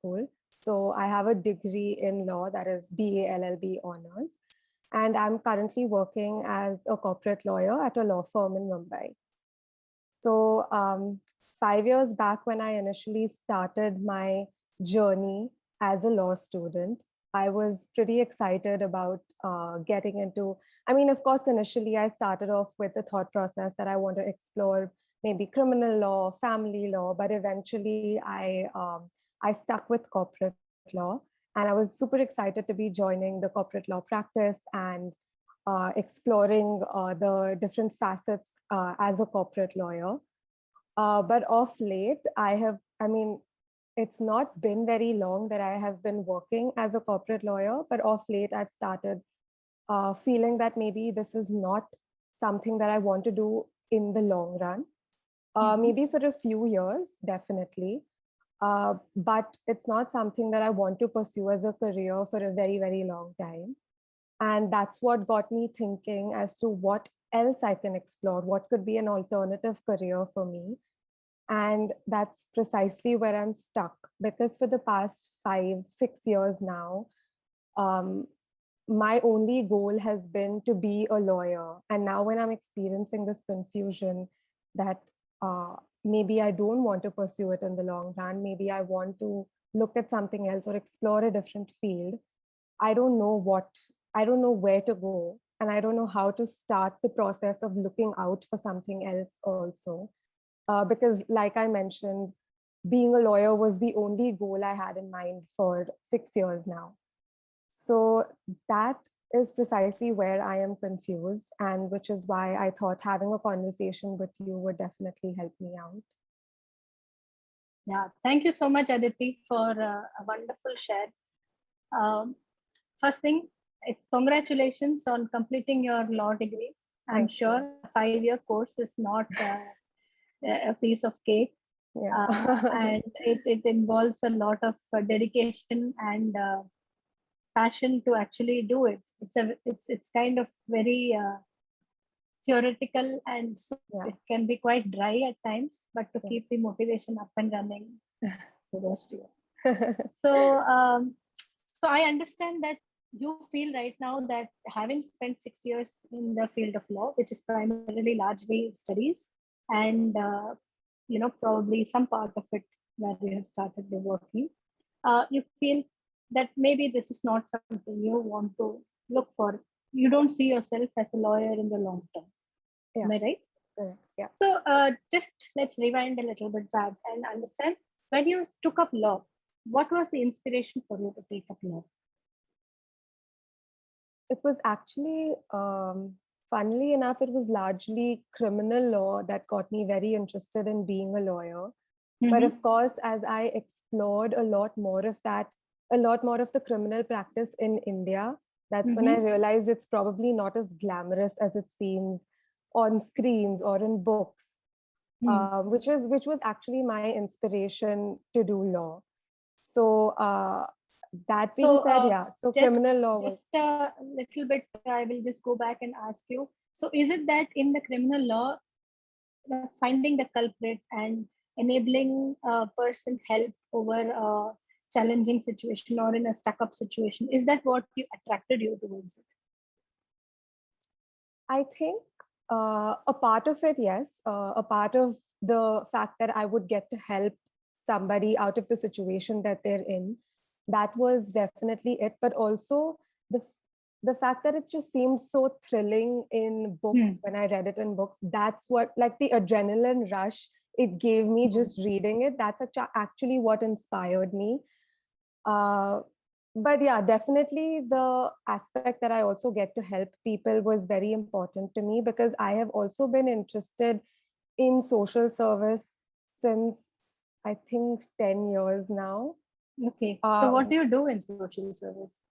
school. So I have a degree in law, that is BA LLB honors. And I'm currently working as a corporate lawyer at a law firm in Mumbai. So 5 years back, when I initially started my journey as a law student, I was pretty excited about getting into, I mean, of course, initially I started off with the thought process that I want to explore maybe criminal law, family law, but eventually I stuck with corporate law. And I was super excited to be joining the corporate law practice and exploring the different facets as a corporate lawyer. But of late, I mean, it's not been very long that I have been working as a corporate lawyer, but of late I've started feeling that maybe this is not something that I want to do in the long run. Maybe for a few years, definitely. But it's not something that I want to pursue as a career for a very, very long time. And that's what got me thinking as to what else I can explore, what could be an alternative career for me. And that's precisely where I'm stuck, because for the past 5, 6 years now, um, my only goal has been to be a lawyer. And now when I'm experiencing this confusion that maybe I don't want to pursue it in the long run, maybe I want to look at something else or explore a different field, I don't know I don't know where to go. And I don't know how to start the process of looking out for something else also. Because like I mentioned, being a lawyer was the only goal I had in mind for 6 years now. So that is precisely where I am confused, and which is why I thought having a conversation with you would definitely help me out. Yeah, thank you so much, Aditi, for a wonderful share. Um, First thing, congratulations on completing your law degree. I'm sure a 5-year course is not a piece of cake. Yeah. And it involves a lot of dedication and passion to actually do it. It's kind of very theoretical, and so it can be quite dry at times, but to keep the motivation up and running, kudos to you. So I understand that you feel right now that having spent 6 years in the field of law, which is primarily largely studies, and probably some part of it where you have started the working, you feel that maybe this is not something you want to look for. You don't see yourself as a lawyer in the long term. Yeah. Am I right? Yeah. So just let's rewind a little bit back and understand, when you took up law, what was the inspiration for you to take up law? It was actually, funnily enough, it was largely criminal law that got me very interested in being a lawyer. But of course, as I explored a lot more of the criminal practice in India, that's when I realized it's probably not as glamorous as it seems on screens or in books, which was actually my inspiration to do law. So that being said, yeah. So criminal law was just a little bit. I will just go back and ask you. So is it that in the criminal law, finding the culprit and enabling a person help over a challenging situation or in a stuck-up situation, is that what attracted you towards it? I think a part of it, yes. A part of the fact that I would get to help somebody out of the situation that they're in, that was definitely it. But also the fact that it just seemed so thrilling in books when I read it in books. That's what, like the adrenaline rush it gave me just reading it. That's actually what inspired me. But yeah, definitely the aspect that I also get to help people was very important to me, because I have also been interested in social service since I think 10 years now. Okay. So what do you do in social service?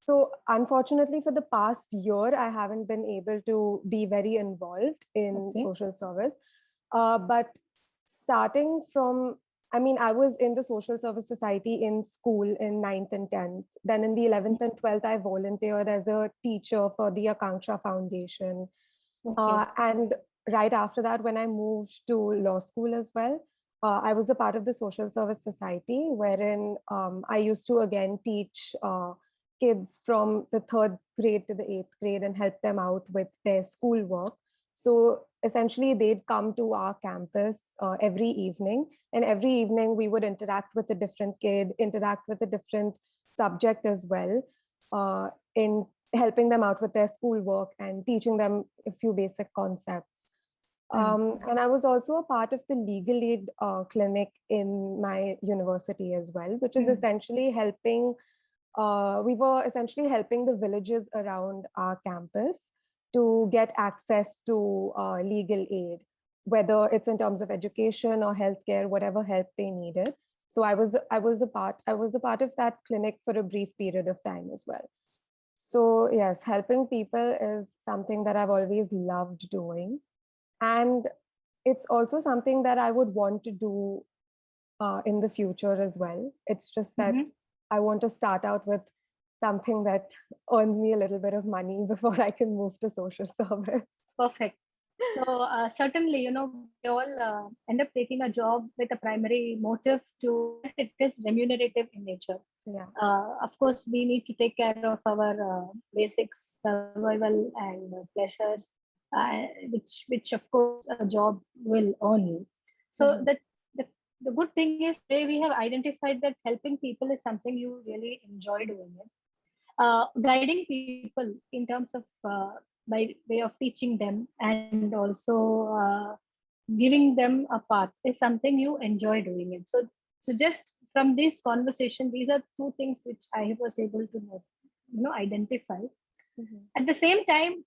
So unfortunately, for the past year, I haven't been able to be very involved in social service. But starting from, I mean, I was in the Social Service Society in school in 9th and 10th. Then in the 11th and 12th, I volunteered as a teacher for the Akanksha Foundation. And right after that, when I moved to law school as well, I was a part of the Social Service Society, wherein I used to again teach kids from the 3rd grade to the 8th grade and help them out with their schoolwork. So essentially, they'd come to our campus every evening, and every evening we would interact with a different kid, interact with a different subject as well, in helping them out with their schoolwork and teaching them a few basic concepts. And I was also a part of the legal aid clinic in my university as well, which is essentially helping. We were essentially helping the villages around our campus to get access to legal aid, whether it's in terms of education or healthcare, whatever help they needed. So I was a part of that clinic for a brief period of time as well. So yes, helping people is something that I've always loved doing. And it's also something that I would want to do in the future as well. It's just that I want to start out with something that earns me a little bit of money before I can move to social service. Perfect. So certainly, we all end up taking a job with a primary motive to that it is remunerative in nature. Yeah. Of course, we need to take care of our basic survival and pleasures, which of course a job will earn you. So the good thing is today we have identified that helping people is something you really enjoy doing it. Guiding people in terms of by way of teaching them and also giving them a path is something you enjoy doing it. So just from this conversation, these are two things which I was able to identify. At the same time,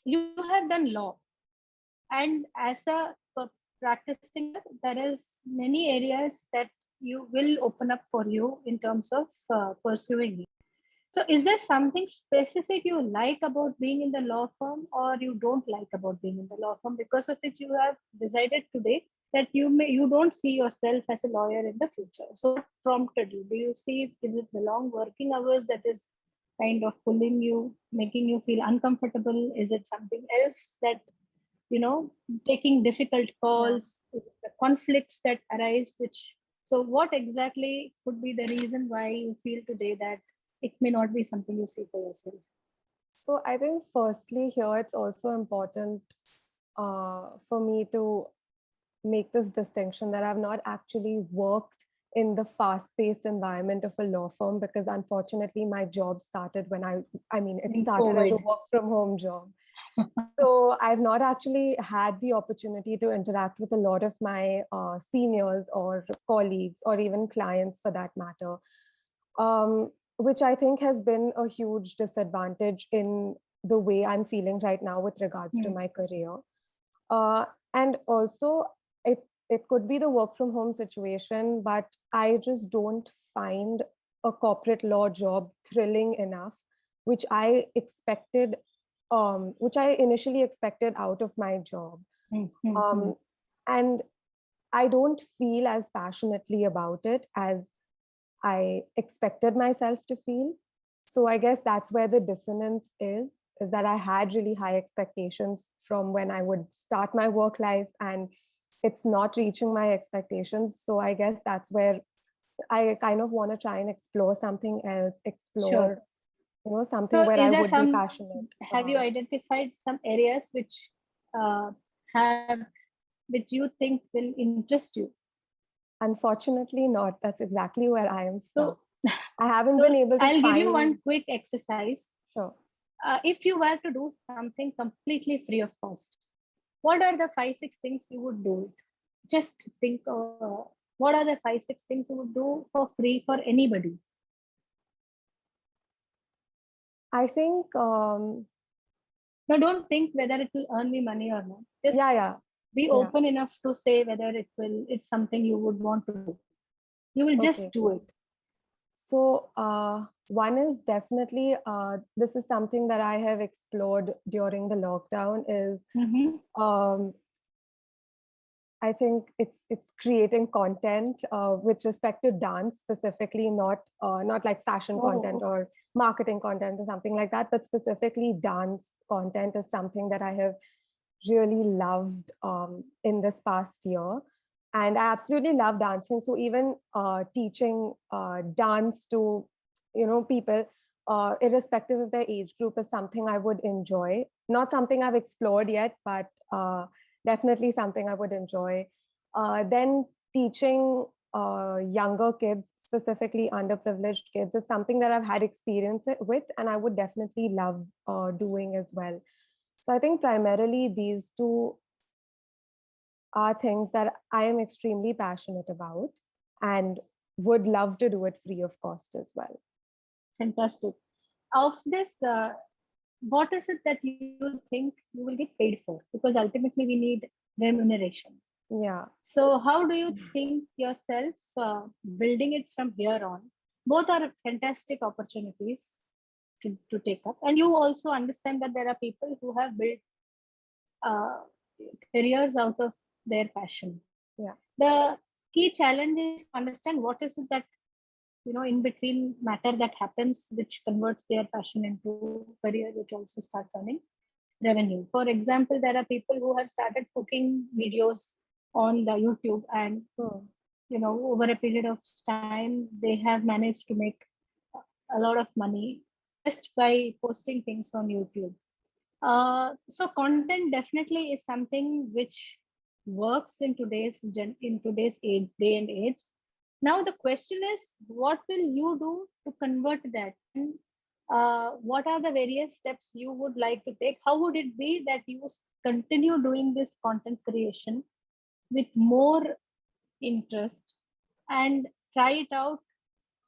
you have done law, and as a practicing, there is many areas that you will open up for you in terms of pursuing it. So is there something specific you like about being in the law firm or you don't like about being in the law firm because of which you have decided today that you don't see yourself as a lawyer in the future? So what prompted you? Do you see, is it the long working hours that is kind of pulling you, making you feel uncomfortable? Is it something else that, taking difficult calls, the conflicts that arise, so what exactly could be the reason why you feel today that it may not be something you see for yourself? So I think firstly here, it's also important for me to make this distinction that I've not actually worked in the fast-paced environment of a law firm, because unfortunately my job started when it started as a work from home job. So I've not actually had the opportunity to interact with a lot of my seniors or colleagues or even clients for that matter, which I think has been a huge disadvantage in the way I'm feeling right now with regards to my career. And also it could be the work from home situation, but I just don't find a corporate law job thrilling enough, which I expected, which I initially expected out of my job. And I don't feel as passionately about it as I expected myself to feel. So I guess that's where the dissonance is that I had really high expectations from when I would start my work life, and it's not reaching my expectations. So I guess that's where I kind of want to try and explore something else, explore, something so where I would be passionate. Have you identified some areas which you think will interest you? Unfortunately not. That's exactly where I am stuck. So I haven't been able to I'll give you one quick exercise. Sure. If you were to do something completely free of cost, what are the 5-6 things you would do? Just think, what are the 5-6 things you would do for free for anybody? I think. No, don't think whether it will earn me money or not. Just be open enough to say whether it's something you would want to do. You will just do it. So one is definitely, this is something that I have explored during the lockdown, is I think it's creating content with respect to dance specifically, not like fashion content or marketing content or something like that, but specifically dance content is something that I have really loved in this past year. and I absolutely love dancing. So even teaching dance to, people, irrespective of their age group, is something I would enjoy. Not something I've explored yet, but definitely something I would enjoy. Then teaching younger kids, specifically underprivileged kids, is something that I've had experience with, and I would definitely love doing as well. So I think primarily these two are things that I am extremely passionate about and would love to do it free of cost as well. Fantastic. Of this, what is it that you think you will get paid for? Because ultimately we need remuneration. Yeah. So how do you think yourself building it from here on? Both are fantastic opportunities to take up. And you also understand that there are people who have built uh, careers out of their passion. Yeah. The key challenge is to understand what is it that, in between matter that happens, which converts their passion into career, which also starts earning revenue. For example, there are people who have started cooking videos on the YouTube, and over a period of time, they have managed to make a lot of money just by posting things on YouTube. So content definitely is something which works in today's age, day and age. Now the question is, what will you do to convert that? And what are the various steps you would like to take? How would it be that you continue doing this content creation with more interest and try it out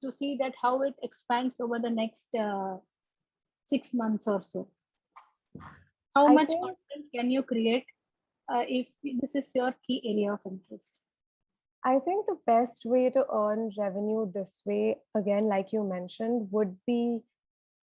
to see that how it expands over the next 6 months or so? How I much think content can you create if this is your key area of interest? I think the best way to earn revenue this way, again, like you mentioned, would be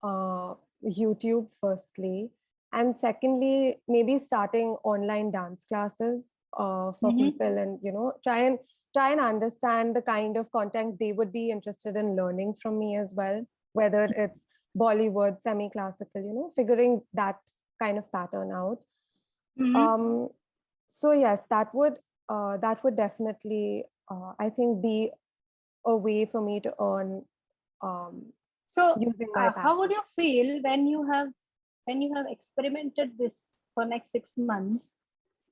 YouTube firstly, and secondly, maybe starting online dance classes for Mm-hmm. people, and try and understand the kind of content they would be interested in learning from me as well, whether it's Bollywood, semi-classical, figuring that kind of pattern out. Mm-hmm. Um, so yes, that would definitely I think be a way for me to earn um, So, using my how would passion. you feel when you have experimented this for next 6 months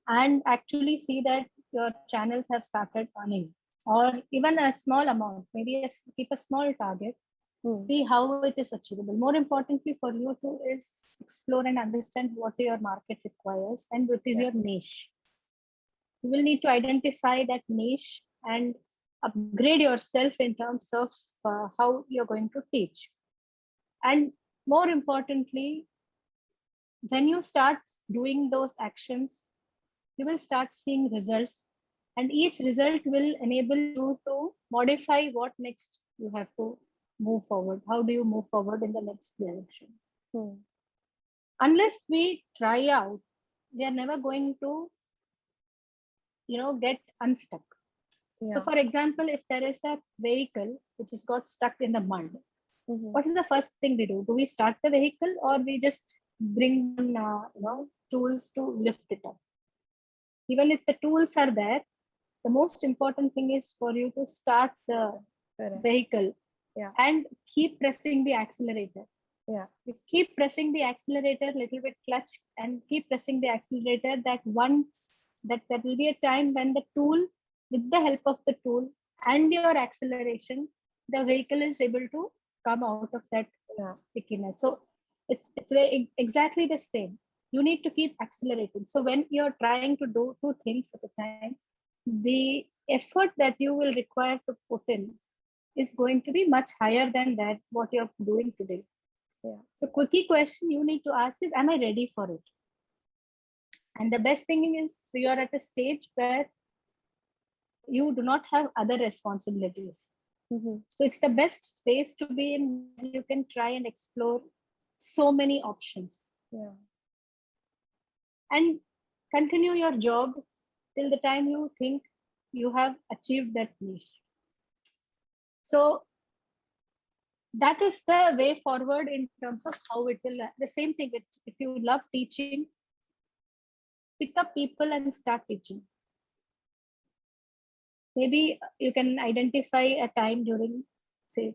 and actually see that your channels have started earning, or even a small amount, maybe keep a small target, Hmm. see how it is achievable. More importantly for you to is explore and understand what your market requires and what is Yeah. your niche. You will need to identify that niche and upgrade yourself in terms of how you're going to teach. And more importantly, when you start doing those actions, you will start seeing results, and each result will enable you to modify what next you have to move forward. How do you move forward in the next direction? Hmm. Unless we try out, we are never going to get unstuck. So Yeah. for example, if there is a vehicle which has got stuck in the mud, Mhm. what is the first thing we do? Do we start the vehicle, or we just bring tools to lift it up? Even if the tools are there, the most important thing is for you to start the Correct. vehicle Yeah. and keep pressing the accelerator. Yeah. You keep pressing the accelerator, little bit clutch, and keep pressing the accelerator. That once that will be a time when the tool, with the help of the tool and your acceleration, the vehicle is able to come out of that Yeah. stickiness. So exactly the same. You need to keep accelerating. So when you're trying to do two things at a time, the effort that you will require to put in is going to be much higher than that what you're doing today. Yeah. So quickie question you need to ask is, am I ready for it? And the best thing is you're at a stage where you do not have other responsibilities. Mhm. So it's the best space to be in where you can try and explore so many options Yeah. and continue your job till the time you think you have achieved that niche. So that is the way forward in terms of how it will. The same thing with, if you love teaching, pick up people and start teaching. maybe you can identify a time during, say,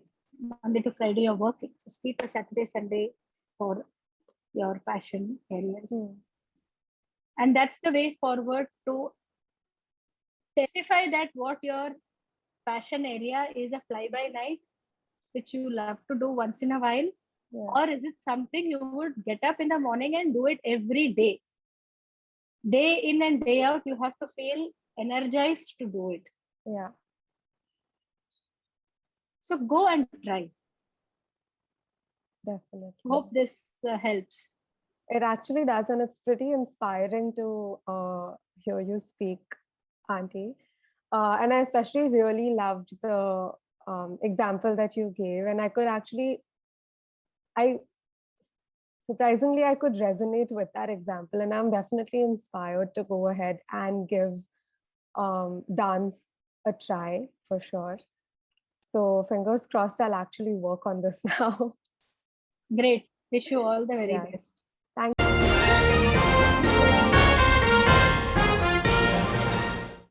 Monday to Friday you're working. So keep a Saturday, Sunday for your passion areas. And that's the way forward to testify that what your passion area is a fly by night, which you love to do once in a while, or is it something you would get up in the morning and do it every day? Day in and day out, you have to feel energized to do it. Yeah. So go and try. Definitely. Hope this helps. It actually does, and it's pretty inspiring to hear you speak, Auntie. And I especially really loved the example that you gave, and I surprisingly, I could resonate with that example, and I'm definitely inspired to go ahead and give dance a try for sure. So fingers crossed, I'll actually work on this now. Great. Wish you all the very Yes. best. Thank you.